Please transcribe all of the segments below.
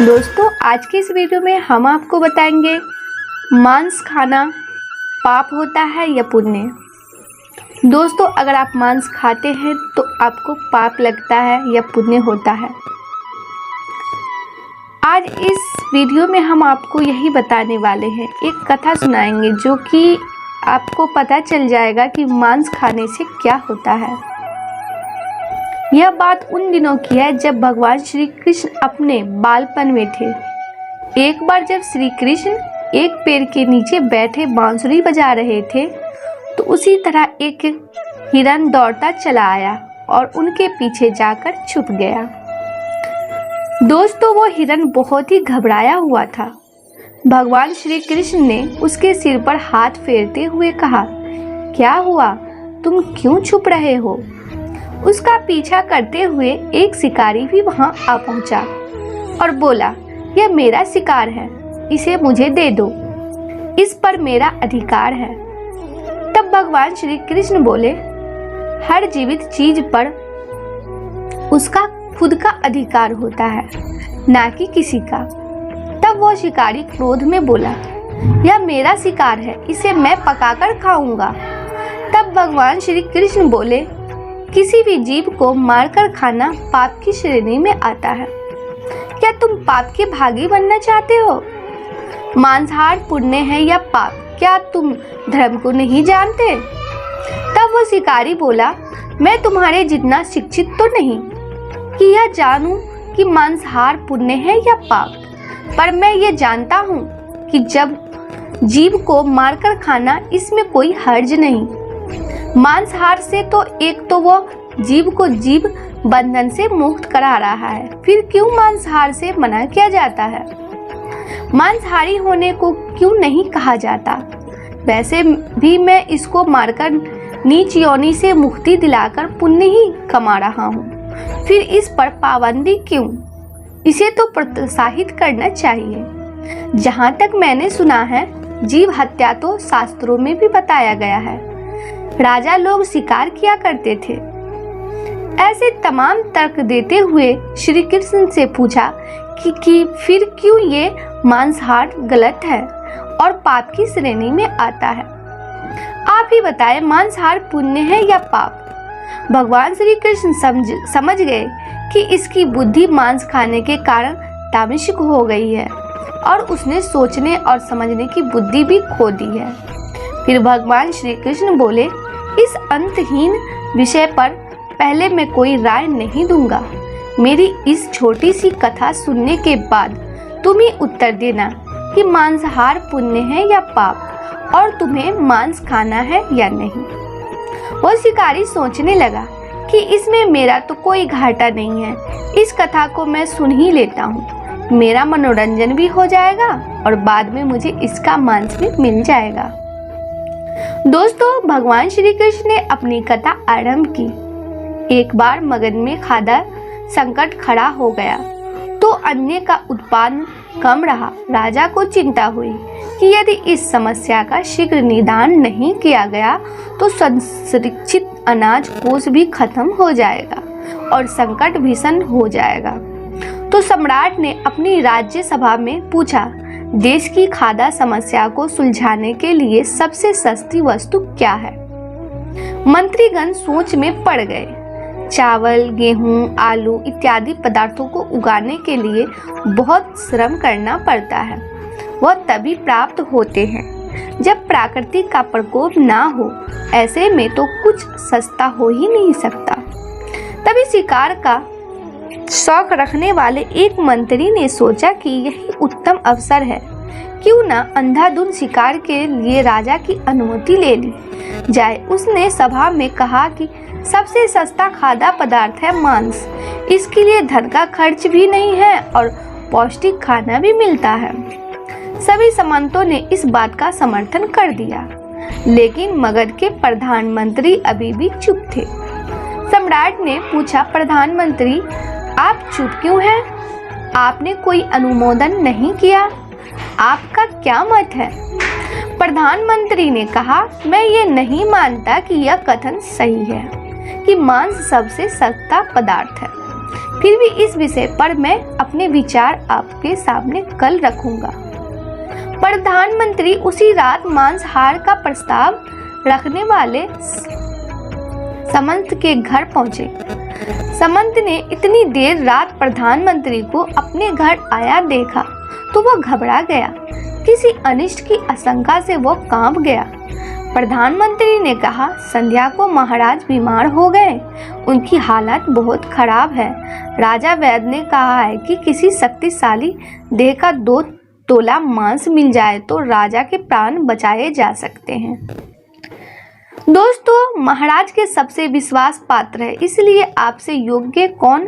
दोस्तों, आज की इस वीडियो में हम आपको बताएंगे मांस खाना पाप होता है या पुण्य। दोस्तों, अगर आप मांस खाते हैं तो आपको पाप लगता है या पुण्य होता है। आज इस वीडियो में हम आपको यही बताने वाले हैं, एक कथा सुनाएंगे जो कि आपको पता चल जाएगा कि मांस खाने से क्या होता है। यह बात उन दिनों की है जब भगवान श्री कृष्ण अपने बालपन में थे। एक बार जब श्री कृष्ण एक पेड़ के नीचे बैठे बांसुरी बजा रहे थे तो उसी तरह एक हिरन दौड़ता चला आया और उनके पीछे जाकर छुप गया। दोस्तों, वो हिरन बहुत ही घबराया हुआ था। भगवान श्री कृष्ण ने उसके सिर पर हाथ फेरते हुए कहा, क्या हुआ, तुम क्यों छुप रहे हो? उसका पीछा करते हुए एक शिकारी भी वहां आ पहुंचा और बोला, यह मेरा शिकार है, इसे मुझे दे दो, इस पर मेरा अधिकार है। तब भगवान श्री कृष्ण बोले, हर जीवित चीज पर उसका खुद का अधिकार होता है, ना कि किसी का। तब वो शिकारी क्रोध में बोला, यह मेरा शिकार है, इसे मैं पकाकर खाऊंगा। तब भगवान श्री कृष्ण बोले, किसी भी जीव को मारकर खाना पाप की श्रेणी में आता है। क्या तुम पाप के भागी बनना चाहते हो? मांसाहार पुण्य है या पाप, क्या तुम धर्म को नहीं जानते? तब वो शिकारी बोला, मैं तुम्हारे जितना शिक्षित तो नहीं कि यह जानूं कि मांसाहार पुण्य है या पाप, पर मैं ये जानता हूँ कि जब जीव को मारकर खाना इसमें कोई हर्ज नहीं। मांसाहार से तो एक तो वो जीव को जीव बंधन से मुक्त करा रहा है, फिर क्यों मांसाहार से मना किया जाता है? मांसाहारी होने को क्यों नहीं कहा जाता? वैसे भी मैं इसको मारकर नीच योनि से मुक्ति दिलाकर पुण्य ही कमा रहा हूँ, फिर इस पर पाबंदी क्यों? इसे तो प्रोत्साहित करना चाहिए। जहाँ तक मैंने सुना है, जीव हत्या तो शास्त्रों में भी बताया गया है। राजा लोग शिकार किया करते थे। ऐसे तमाम तर्क देते हुए श्री कृष्ण से पूछा कि फिर क्यों ये मांसाहार गलत है और पाप की श्रेणी में आता है? आप ही बताएं, मांसाहार पुण्य है या पाप? भगवान श्री कृष्ण समझ गए कि इसकी बुद्धि मांस खाने के कारण तामसिक हो गई है और उसने सोचने और समझने की बुद्धि भी खो दी है। फिर भगवान श्री कृष्ण बोले, इस अंतहीन विषय पर पहले मैं कोई राय नहीं दूंगा। मेरी इस छोटी सी कथा सुनने के बाद तुम ही उत्तर देना कि मांसाहार पुण्य है या पाप, और तुम्हें मांस खाना है या नहीं। वो शिकारी सोचने लगा कि इसमें मेरा तो कोई घाटा नहीं है, इस कथा को मैं सुन ही लेता हूँ, मेरा मनोरंजन भी हो जाएगा और बाद में मुझे इसका मांस भी मिल जाएगा। दोस्तों, भगवान श्री कृष्ण ने अपनी कथा आरंभ की। एक बार मगध में खाद्य संकट खड़ा हो गया तो अन्न का उत्पादन कम रहा। राजा को चिंता हुई कि यदि इस समस्या का शीघ्र निदान नहीं किया गया तो संरक्षित अनाज कोष भी खत्म हो जाएगा और संकट भीषण हो जाएगा। तो सम्राट ने अपनी राज्य सभा में पूछा, देश की खाद्य समस्या को सुलझाने के लिए सबसे सस्ती वस्तु क्या है? मंत्रीगण सोच में पड़ गए। चावल, गेहूं, आलू इत्यादि पदार्थों को उगाने के लिए बहुत श्रम करना पड़ता है। वह तभी प्राप्त होते हैं जब प्रकृति का प्रकोप ना हो। ऐसे में तो कुछ सस्ता हो ही नहीं सकता। तभी शिकार का शौक रखने वाले एक मंत्री ने सोचा कि यही उत्तम अवसर है, क्यों ना अंधाधुंध शिकार के लिए राजा की अनुमति ले ली जाए। उसने सभा में कहा कि सबसे सस्ता खाद्य पदार्थ है मांस, इसके लिए धन का खर्च भी नहीं है और पौष्टिक खाना भी मिलता है। सभी सामंतों ने इस बात का समर्थन कर दिया, लेकिन मगध के प्रधानमंत्री अभी भी चुप थे। सम्राट ने पूछा, प्रधानमंत्री आप चुप क्यों हैं? आपने कोई अनुमोदन नहीं किया, आपका क्या मत है? प्रधानमंत्री ने कहा, मैं ये नहीं मानता कि यह कथन सही है कि मांस सबसे सस्ता पदार्थ है। फिर भी इस विषय पर मैं अपने विचार आपके सामने कल रखूंगा। प्रधानमंत्री उसी रात मांसाहार का प्रस्ताव रखने वाले समंत के घर पहुंचे। समंत ने इतनी देर रात प्रधानमंत्री को अपने घर आया देखा तो वह घबरा गया। किसी अनिष्ट की आशंका से वह कांप गया। प्रधानमंत्री ने कहा, संध्या को महाराज बीमार हो गए, उनकी हालत बहुत खराब है। राजा वैद्य ने कहा है कि किसी शक्तिशाली देह का 2 तोला मांस मिल जाए तो राजा के प्राण बचाए जा सकते हैं। दोस्तों, महाराज के सबसे विश्वास पात्र है, इसलिए आपसे योग्य कौन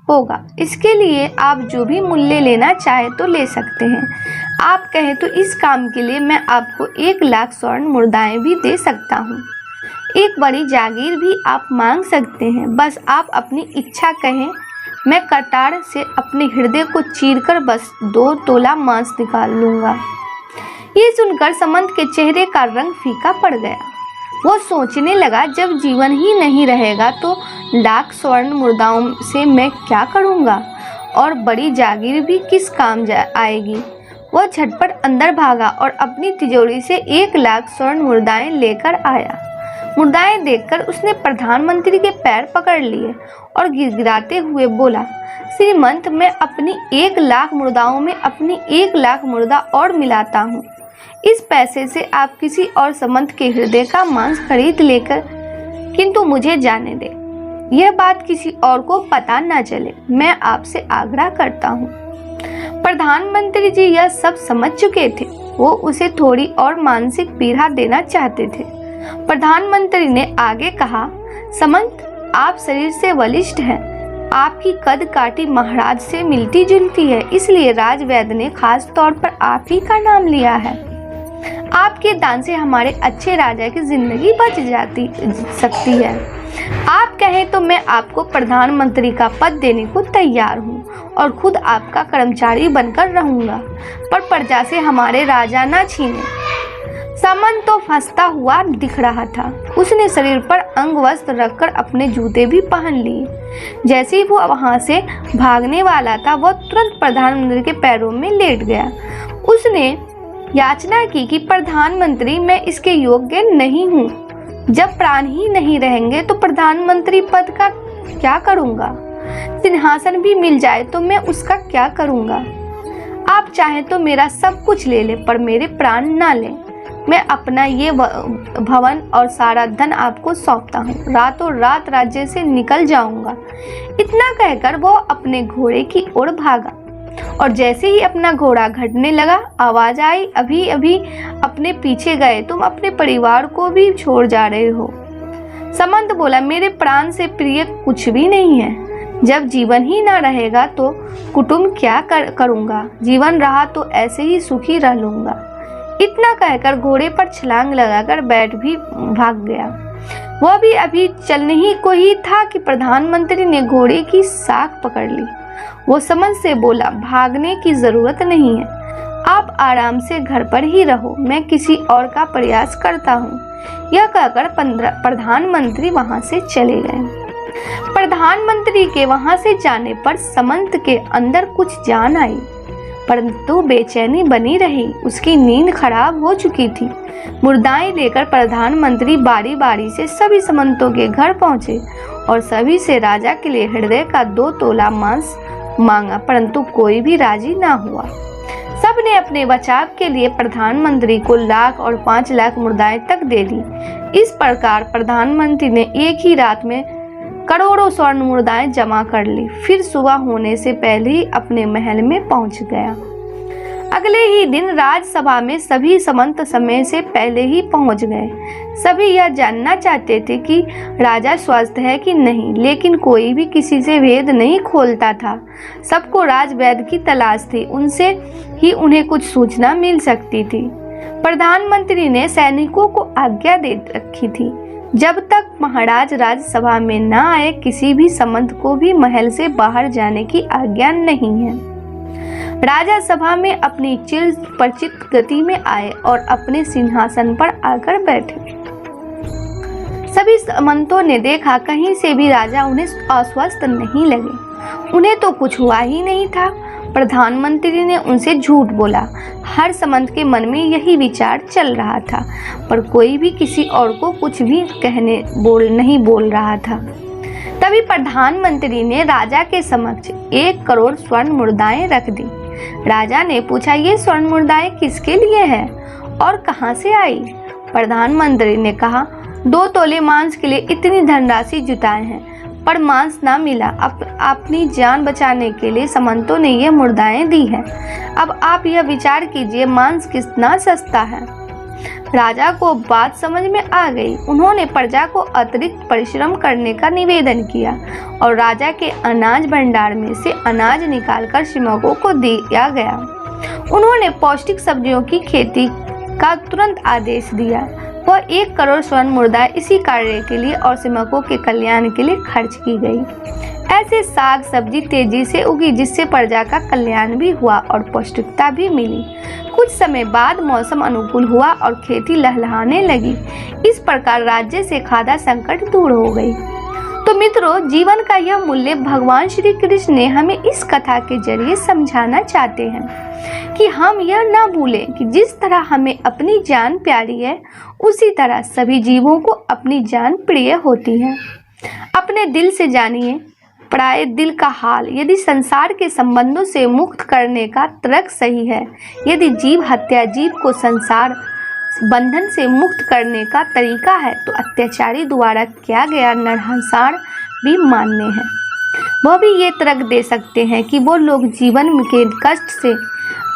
होगा? इसके लिए आप जो भी मूल्य लेना चाहे तो ले सकते हैं। आप कहें तो इस काम के लिए मैं आपको 1 लाख स्वर्ण मुद्राएं भी दे सकता हूँ। एक बड़ी जागीर भी आप मांग सकते हैं। बस आप अपनी इच्छा कहें, मैं कटार से अपने हृदय को चीरकर बस 2 तोला मांस निकाल लूंगा। ये सुनकर समंत के चेहरे का रंग फीका पड़ गया। वो सोचने लगा, जब जीवन ही नहीं रहेगा तो लाख स्वर्ण मुद्राओं से मैं क्या करूंगा और बड़ी जागीर भी किस काम आएगी। वह झटपट अंदर भागा और अपनी तिजोरी से 1 लाख स्वर्ण मुद्राएं लेकर आया। मुद्राएं देखकर उसने प्रधानमंत्री के पैर पकड़ लिए और गिड़गिड़ाते हुए बोला, श्रीमंत, मैं अपनी 1 लाख मुद्राओं में अपनी 1 लाख मुद्रा और मिलाता हूँ। इस पैसे से आप किसी और समंत के हृदय का मांस खरीद लेकर, किंतु मुझे जाने दे, यह बात किसी और को पता न चले। मैं आपसे आग्रह करता हूँ। प्रधानमंत्री जी यह सब समझ चुके थे। वो उसे थोड़ी और मानसिक पीड़ा देना चाहते थे। प्रधानमंत्री ने आगे कहा, समंत, आप शरीर से बलिष्ठ हैं। आपकी कद काठी महाराज से मिलती जुलती है, इसलिए राजवैद्य ने खास तौर पर आप ही का नाम लिया है। आपके दान से हमारे अच्छे राजा की जिंदगी बच सकती है। आप कहें तो मैं आपको प्रधानमंत्री का पद देने को तैयार हूँ और खुद आपका कर्मचारी बनकर रहूंगा, पर प्रजा से हमारे राजा ना छीने। समंत तो फंसता हुआ दिख रहा था। उसने शरीर पर अंग वस्त्र रखकर अपने जूते भी पहन लिए। जैसे ही वो वहां से भागने वाला था, वह तुरंत प्रधानमंत्री के पैरों में लेट गया। उसने याचना की कि प्रधानमंत्री, मैं इसके योग्य नहीं हूँ। जब प्राण ही नहीं रहेंगे तो प्रधानमंत्री पद का क्या करूँगा? सिंहासन भी मिल जाए तो मैं उसका क्या करूँगा? आप चाहें तो मेरा सब कुछ ले ले, पर मेरे प्राण ना लें। मैं अपना ये भवन और सारा धन आपको सौंपता हूँ। रातों रात राज्य से निकल जाऊंगा। इतना कहकर वो अपने घोड़े की ओर भागा और जैसे ही अपना घोड़ा घटने लगा, आवाज आई, अभी अभी अपने पीछे गए, तुम अपने परिवार को भी छोड़ जा रहे हो। समंत बोला, मेरे प्राण से प्रिय कुछ भी नहीं है। जब जीवन ही ना रहेगा तो कुटुंब क्या करूँगा? जीवन रहा तो ऐसे ही सुखी रह लूँगा। इतना कहकर घोड़े पर छलांग लगाकर बैठ भी भाग गया। वह भी अभी चलने ही को ही था कि प्रधानमंत्री ने घोड़े की साख पकड़ ली। वो समंत से बोला, भागने की जरूरत नहीं है, आप आराम से घर पर ही रहो, मैं किसी और का प्रयास करता हूँ। यह कहकर प्रधानमंत्री वहां से चले गए। प्रधानमंत्री के वहां से जाने पर समंत के अंदर कुछ जान आई, परंतु बेचैनी बनी रही। उसकी नींद खराब हो चुकी थी। मुर्दाएं लेकर प्रधानमंत्री बारी बारी से सभी समंतों के घर पहुंचे और सभी से राजा के लिए हृदय का 2 तोला मांस मांगा, परंतु कोई भी राजी ना हुआ। सब ने अपने बचाव के लिए प्रधानमंत्री को 1 लाख और 5 लाख मुर्दाएं तक दे दी। इस प्रकार प्रधानमंत्री ने एक ही रात में करोड़ों स्वर्ण मुद्राएं जमा कर ली। फिर सुबह होने से पहले ही अपने महल में पहुंच गया। अगले ही दिन राजसभा में सभी समंत समय से पहले ही पहुंच गए। सभी यह जानना चाहते थे कि राजा स्वस्थ है कि नहीं, लेकिन कोई भी किसी से भेद नहीं खोलता था। सबको राजवैद्य की तलाश थी, उनसे ही उन्हें कुछ सूचना मिल सकती थी। प्रधानमंत्री ने सैनिकों को आज्ञा दे रखी थी, जब तक महाराज राजसभा में न आए किसी भी समंत को भी महल से बाहर जाने की आज्ञा नहीं है। राजा सभा में अपनी चिर परिचित गति में आए और अपने सिंहासन पर आकर बैठे। सभी सामंतों ने देखा कहीं से भी राजा उन्हें अस्वस्थ नहीं लगे। उन्हें तो कुछ हुआ ही नहीं था। प्रधानमंत्री ने उनसे झूठ बोला। हर सामंत के मन में यही विचार चल रहा था, पर कोई भी किसी और को कुछ भी नहीं बोल रहा था। तभी प्रधानमंत्री ने राजा के समक्ष 1 करोड़ स्वर्ण मुद्राएं रख दी। राजा ने पूछा, ये स्वर्ण मुद्राएं किसके लिए है और कहां से आई? प्रधानमंत्री ने कहा, 2 तोले मांस के लिए इतनी धनराशि जुटाए हैं, पर मांस ना मिला। अपनी जान बचाने के लिए सामंतों ने ये मुद्राएं दी है। अब आप यह विचार कीजिए, मांस कितना सस्ता है। राजा को बात समझ में आ गई। उन्होंने प्रजा को अतिरिक्त परिश्रम करने का निवेदन किया और राजा के अनाज भंडार में से अनाज निकालकर श्रमिकों को दिया गया। उन्होंने पौष्टिक सब्जियों की खेती का तुरंत आदेश दिया। वह 1 करोड़ स्वर्ण मुद्राएं इसी कार्य के लिए और श्रमिकों के कल्याण के लिए खर्च की गई। ऐसे साग सब्जी तेजी से उगी, जिससे प्रजा का कल्याण भी हुआ और पौष्टिकता भी मिली। कुछ समय बाद मौसम अनुकूल हुआ और खेती लहलहाने लगी। इस प्रकार राज्य से खाद्य संकट दूर हो गई। तो मित्रों, जीवन का यह मूल्य भगवान श्री कृष्ण ने हमें इस कथा के जरिए समझाना चाहते हैं कि हम यह न भूलें कि जिस तरह हमें अपनी जान प्यारी है, उसी तरह सभी जीवों को अपनी जान प्रिय होती है। अपने दिल से जानिए पराये दिल का हाल। यदि संसार के संबंधों से मुक्त करने का तर्क सही है, यदि जीव हत्या जीव को संसार बंधन से मुक्त करने का तरीका है, तो अत्याचारी द्वारा किया गया नरसंहार भी मान्य है। वह भी ये तर्क दे सकते हैं कि वो लोग जीवन के कष्ट से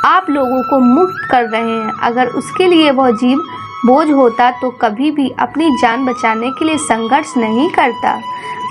आप लोगों को मुक्त कर रहे हैं। अगर उसके लिए वह जीव बोझ होता तो कभी भी अपनी जान बचाने के लिए संघर्ष नहीं करता,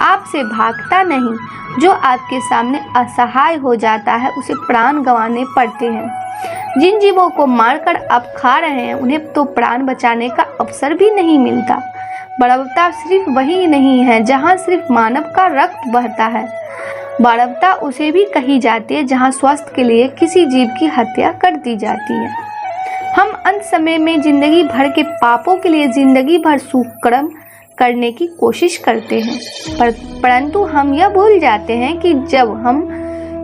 आपसे भागता नहीं। जो आपके सामने असहाय हो जाता है, उसे प्राण गंवाने पड़ते हैं। जिन जीवों को मारकर आप खा रहे हैं, उन्हें तो प्राण बचाने का अवसर भी नहीं मिलता। बर्बरता सिर्फ वही नहीं है जहाँ सिर्फ मानव का रक्त बहता है। बर्बरता उसे भी कही जाती है जहाँ स्वास्थ्य के लिए किसी जीव की हत्या कर दी जाती है। हम अंत समय में जिंदगी भर के पापों के लिए जिंदगी भर सुकर्म करने की कोशिश करते हैं, परंतु हम यह भूल जाते हैं कि जब हम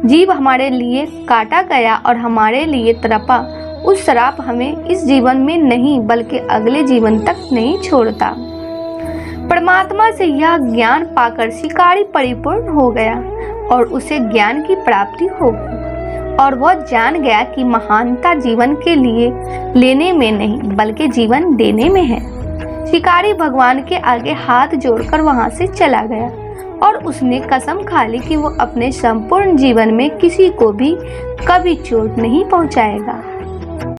जीव हमारे लिए काटा गया और हमारे लिए तड़पा, उस श्राप हमें इस जीवन में नहीं बल्कि अगले जीवन तक नहीं छोड़ता। परमात्मा से यह ज्ञान पाकर शिकारी परिपूर्ण हो गया और उसे ज्ञान की प्राप्ति हो गई और वह जान गया कि महानता जीवन के लिए लेने में नहीं बल्कि जीवन देने में है। शिकारी भगवान के आगे हाथ जोड़कर वहां से चला गया और उसने कसम खा ली कि वो अपने संपूर्ण जीवन में किसी को भी कभी चोट नहीं पहुंचाएगा।